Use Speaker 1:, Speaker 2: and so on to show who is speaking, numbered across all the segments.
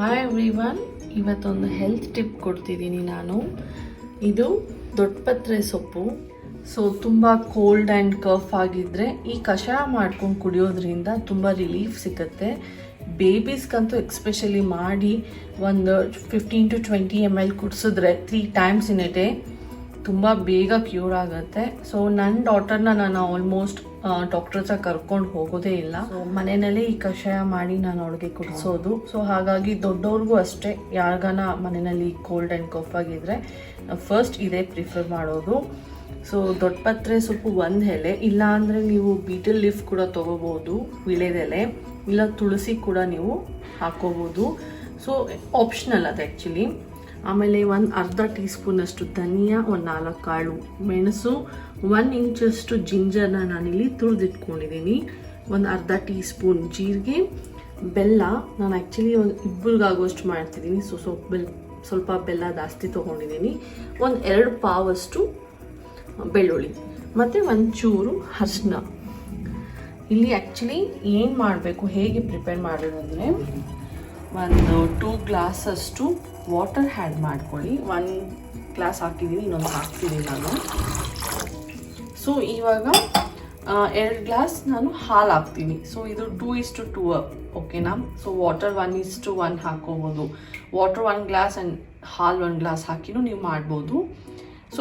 Speaker 1: Hi everyone, ಇವತ್ತೊಂದು health tip ಕೊಡ್ತಿದ್ದೀನಿ ನಾನು. ಇದು ದೊಡ್ಡಪತ್ರೆ ಸೊಪ್ಪು. ತುಂಬ ಕೋಲ್ಡ್ ಆ್ಯಂಡ್ ಕಫ್ ಆಗಿದ್ದರೆ ಈ ಕಷಾಯ ಮಾಡ್ಕೊಂಡು ಕುಡಿಯೋದ್ರಿಂದ ತುಂಬ ರಿಲೀಫ್ ಸಿಗುತ್ತೆ. ಬೇಬೀಸ್ಗಂತೂ ಎಕ್ಸ್ಪೆಷಲಿ ಮಾಡಿ ಒಂದು 15 to 20 ml ಕುಡಿಸಿದ್ರೆ 3 times in a day ತುಂಬ ಬೇಗ ಕ್ಯೂರ್ ಆಗುತ್ತೆ. ನನ್ನ ಡಾಟರ್ನ ನಾನು ಆಲ್ಮೋಸ್ಟ್ ಡಾಕ್ಟರ್ ಹತ್ರ ಕರ್ಕೊಂಡು ಹೋಗೋದೇ ಇಲ್ಲ. ಮನೆಯಲ್ಲೇ ಈ ಕಷಾಯ ಮಾಡಿ ನಾನು ಅವಳಿಗೆ ಕುಡಿಸೋದು. ಹಾಗಾಗಿ ದೊಡ್ಡವ್ರಿಗೂ ಅಷ್ಟೇ, ಯಾರಿಗಾನ ಮನೆಯಲ್ಲಿ ಕೋಲ್ಡ್ ಆ್ಯಂಡ್ ಕಫ್ ಆಗಿದ್ರೆ ಫಸ್ಟ್ ಇದೇ ಪ್ರಿಫರ್ ಮಾಡೋದು. ದೊಡ್ಡಪತ್ರೆ ಸೊಪ್ಪು ಒಂದು ಎಲೆ, ಇಲ್ಲ ಅಂದರೆ ನೀವು ಬೀಟಲ್ ಲೀಫ್ ಕೂಡ ತೊಗೋಬೋದು, ವಿಳೆದೆಲೆ, ಇಲ್ಲ ತುಳಸಿ ಕೂಡ ನೀವು ಹಾಕೋಬೋದು. ಆಪ್ಷನಲ್ ಅದು ಆ್ಯಕ್ಚುಲಿ. ಆಮೇಲೆ ಒಂದು ಅರ್ಧ ಟೀ ಸ್ಪೂನಷ್ಟು ಧನಿಯಾ, ಒಂದು 4 ಕಾಳು ಮೆಣಸು, 1 ಇಂಚಷ್ಟು ಜಿಂಜರ್ನ ನಾನಿಲ್ಲಿ ತುರಿದಿಟ್ಕೊಂಡಿದ್ದೀನಿ, ಒಂದು ಅರ್ಧ ಟೀ ಸ್ಪೂನ್ ಜೀರಿಗೆ, ಬೆಲ್ಲ. ನಾನು ಆ್ಯಕ್ಚುಲಿ ಒಂದು ಇಬ್ಬರಿಗಾಗುವಷ್ಟು ಮಾಡ್ತಿದ್ದೀನಿ, ಸ್ವಲ್ಪ ಬೆಲ್ಲ ಜಾಸ್ತಿ ತೊಗೊಂಡಿದ್ದೀನಿ, ಒಂದು 2 ಪಾವಷ್ಟು ಬೆಳ್ಳುಳ್ಳಿ ಮತ್ತು ಒಂಚೂರು ಅರಿಶಿನ. ಇಲ್ಲಿ ಆ್ಯಕ್ಚುಲಿ ಏನು ಮಾಡಬೇಕು, ಹೇಗೆ ಪ್ರಿಪೇರ್ ಮಾಡೋದಂದರೆ, ಒಂದು 2 ಗ್ಲಾಸಷ್ಟು ವಾಟರ್ ಆ್ಯಡ್ ಮಾಡ್ಕೊಳ್ಳಿ. 1 ಗ್ಲಾಸ್ ಹಾಕಿದ್ದೀನಿ, ಇನ್ನೊಂದು ಹಾಕ್ತಿದ್ದೀನಿ ನಾನು. ಇವಾಗ 2 ಗ್ಲಾಸ್ ನಾನು ಹಾಲು ಹಾಕ್ತೀನಿ. ಇದು 2:2 ಓಕೆನಾ. ವಾಟರ್ 1:1 ಹಾಕೋಬೋದು. ವಾಟರ್ 1 ಗ್ಲಾಸ್ ಆ್ಯಂಡ್ ಹಾಲು 1 ಗ್ಲಾಸ್ ಹಾಕಿನೂ ನೀವು ಮಾಡ್ಬೋದು.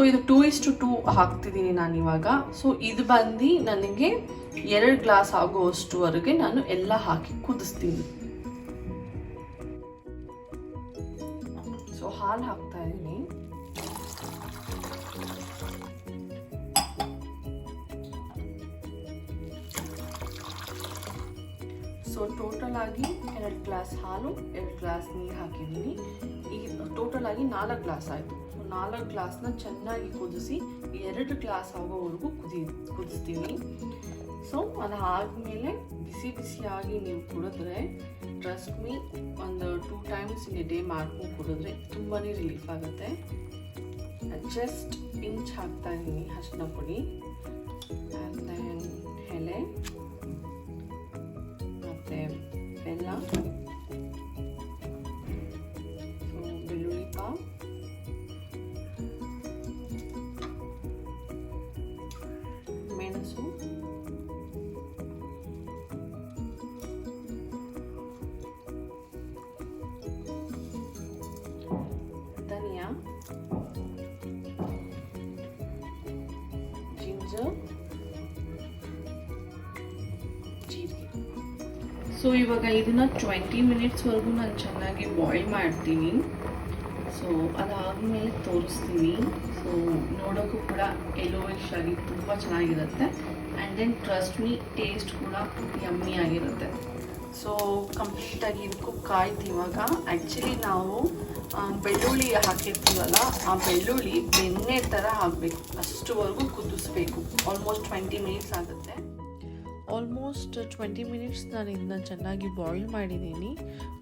Speaker 1: ಇದು 2:2 ಹಾಕ್ತಿದ್ದೀನಿ ನಾನು ಇವಾಗ. ಇದು ಬಂದು ನನಗೆ 2 ಗ್ಲಾಸ್ ಆಗೋವಷ್ಟುವರೆಗೆ ನಾನು ಎಲ್ಲ ಹಾಕಿ ಕುದಿಸ್ತೀನಿ. ಹಾಲು ಹಾಕ್ತಾ ಇದ್ದೀನಿ. ಟೋಟಲ್ ಆಗಿ 2 ಗ್ಲಾಸ್ ಹಾಲು, 2 ಗ್ಲಾಸ್ ನೀರು ಹಾಕಿದ್ದೀನಿ. ಈಗ ಟೋಟಲ್ ಆಗಿ 4 ಗ್ಲಾಸ್ ಆಯಿತು. 4 ಗ್ಲಾಸ್ನ ಚೆನ್ನಾಗಿ ಕುದಿಸಿ 2 ಗ್ಲಾಸ್ ಆಗೋವರೆಗೂ ಕುದಿಸ್ತೀನಿ. ಅದಾದಮೇಲೆ ಬಿಸಿಯಾಗಿ ನೀವು ಕುಡಿದ್ರೆ, ಟ್ರಸ್ಟ್ ಮೀ, ಒಂದು 2 times in a day ಮಾಡ್ಕೊಂಡು ಕುಡಿದ್ರೆ ತುಂಬಾ ರಿಲೀಫ್ ಆಗುತ್ತೆ. ಜಸ್ಟ್ ಪಿಂಚ್ ಹಾಕ್ತಾ ಇದ್ದೀನಿ ಅರಿಶಿನ ಪುಡಿ, ಆ್ಯಂಡ್ ದೆನ್ ಎಲೆ ಮತ್ತು ಬೆಲ್ಲ, ಬೆಳ್ಳುಳ್ಳಿ ಪಾವ್, ಮೆಣಸು, ಧನಿಯಾ, ಜಿಂಜರ್, ಜೀರಿಗೆ. ಇವಾಗ ಇದನ್ನ 20 minutesವರೆಗೂ ನಾನು ಚೆನ್ನಾಗಿ ಬಾಯ್ಲ್ ಮಾಡ್ತೀನಿ. ಅದಾದಮೇಲೆ ತೋರಿಸ್ತೀನಿ. ನೋಡೋಕ್ಕೂ ಕೂಡ ಯೆಲ್ಲೋಯಿಶ್ ಆಗಿ ತುಂಬ ಚೆನ್ನಾಗಿರುತ್ತೆ. And then trust me, taste ಕೂಡ ಯಮ್ಮಿ ಆಗಿರುತ್ತೆ. ಕಂಪ್ಲೀಟಾಗಿ ಇದಕ್ಕೂ ಕಾಯ್ತು. ಇವಾಗ ಆ್ಯಕ್ಚುಲಿ ನಾವು ಬೆಳ್ಳುಳ್ಳಿ ಹಾಕಿರ್ತೀವಲ್ಲ, ಆ ಬೆಳ್ಳುಳ್ಳಿ ಬೆಣ್ಣೆ ಥರ ಹಾಕಬೇಕು, ಅಷ್ಟುವರೆಗೂ ಕುದಿಸ್ಬೇಕು. ಆಲ್ಮೋಸ್ಟ್ 20 minutes ಆಗುತ್ತೆ. ಆಲ್ಮೋಸ್ಟ್ 20 minutes ನಾನು ಇದನ್ನ ಚೆನ್ನಾಗಿ ಬಾಯ್ಲ್ ಮಾಡಿದ್ದೀನಿ.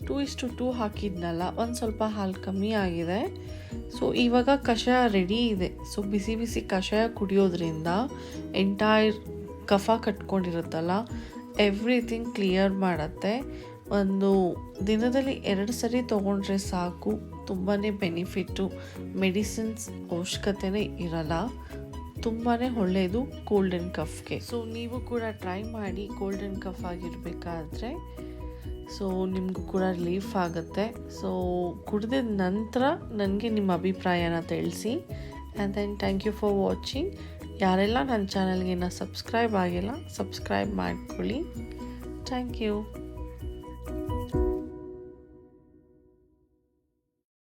Speaker 1: 2:2 ಹಾಕಿದ್ನಲ್ಲ, ಒಂದು ಸ್ವಲ್ಪ ಹಾಲು ಕಮ್ಮಿ ಆಗಿದೆ. ಇವಾಗ ಕಷಾಯ ರೆಡಿ ಇದೆ. ಬಿಸಿ ಬಿಸಿ ಕಷಾಯ ಕುಡಿಯೋದ್ರಿಂದ ಎಂಟೈರ್ ಕಫ ಕಟ್ಕೊಂಡಿರುತ್ತಲ್ಲ, ಎವ್ರಿಥಿಂಗ್ ಕ್ಲಿಯರ್ ಮಾಡುತ್ತೆ. ಒಂದು ದಿನದಲ್ಲಿ 2 ಸರಿ ತೊಗೊಂಡ್ರೆ ಸಾಕು, ತುಂಬಾ ಬೆನಿಫಿಟ್ಟು. ಮೆಡಿಸಿನ್ಸ್ ಅವಶ್ಯಕತೆನೇ ಇರಲ್ಲ, ತುಂಬಾ ಒಳ್ಳೆಯದು ಕೋಲ್ಡ್ ಆ್ಯಂಡ್ ಕಫ್ಗೆ. ನೀವು ಕೂಡ ಟ್ರೈ ಮಾಡಿ, ಕೋಲ್ಡ್ ಆ್ಯಂಡ್ ಕಫ್ ಆಗಿರಬೇಕಾದ್ರೆ. ನಿಮಗೂ ಕೂಡ ರಿಲೀಫ್ ಆಗುತ್ತೆ. ಕುಡಿದ ನಂತರ ನನಗೆ ನಿಮ್ಮ ಅಭಿಪ್ರಾಯನ ತಿಳಿಸಿ. And then thank you for watching. ಯಾರೆಲ್ಲ ನನ್ನ ಚಾನಲ್ಗೆ ಇನ್ನೂ ಸಬ್ಸ್ಕ್ರೈಬ್ ಆಗಿಲ್ಲ, ಸಬ್ಸ್ಕ್ರೈಬ್ ಮಾಡ್ಕೊಳ್ಳಿ. Thank you.